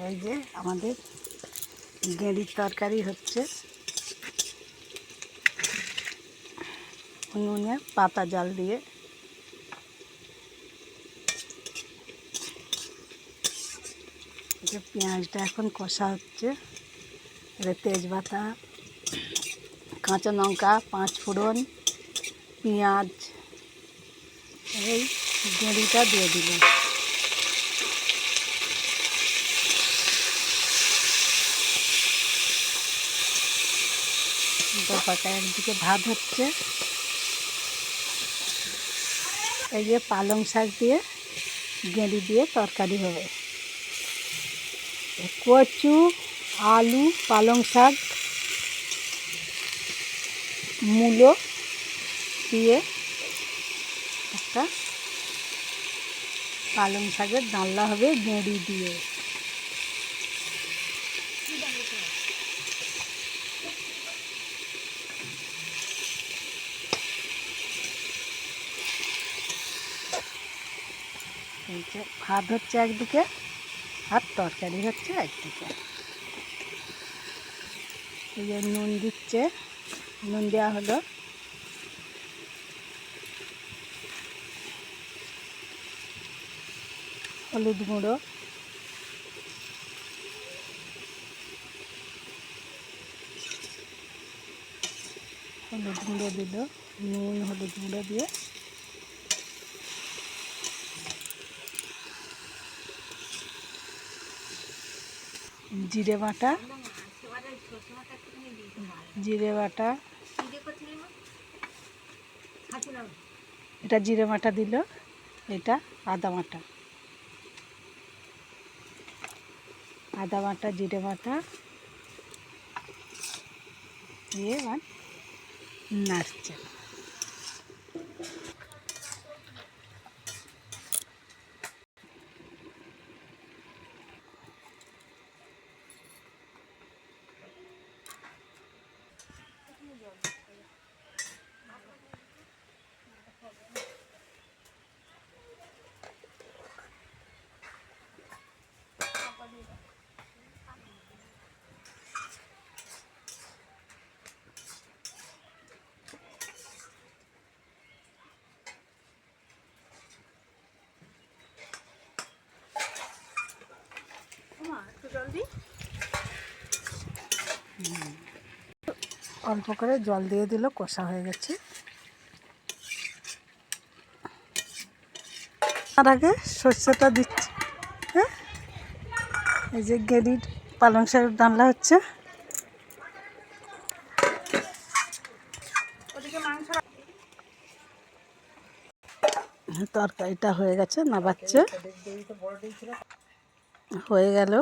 এই যে আমাদের গেঁড়ির তরকারি হচ্ছে। উনুনে পাতা জাল দিয়ে পেঁয়াজটা এখন কষা হচ্ছে। তেজপাতা, কাঁচা লঙ্কা, 5 ফোড়ন, পেঁয়াজ, এই গেঁড়িটা দিয়ে দিল। পাতা একদিকে ভাত হচ্ছে। এই যে পালং শাক দিয়ে গেঁড়ি দিয়ে তরকারি হবে। কচু, আলু, পালং শাক, মূলো দিয়ে একটা পালং শাকের ডালনা হবে গেঁড়ি দিয়ে। ভাত হচ্ছে একদিকে আর তরকারি হচ্ছে একদিকে। এই যে নুন দিচ্ছে, নুন দেওয়া হলো। হলুদ গুঁড়ো, হলুদ গুঁড়ো দিল, নুন হলুদ গুঁড়ো দিয়ে জিরে বাটা, জিরে বাটা, এটা জিরে বাটা দিল, এটা আদা বাটা, আদা বাটা, জিরে বাটা দিয়ে এবার নাড়ছে। অল্প করে জল দিয়ে দিল, কষা হয়ে গেছে। তার আগে সর্ষেটা দিচ্ছি। হ্যাঁ, এই যে গেঁড়ির পালং শাকের ডালনা হচ্ছে। তরকারিটা হয়ে গেছে, নাবাচ্ছে, হয়ে গেল।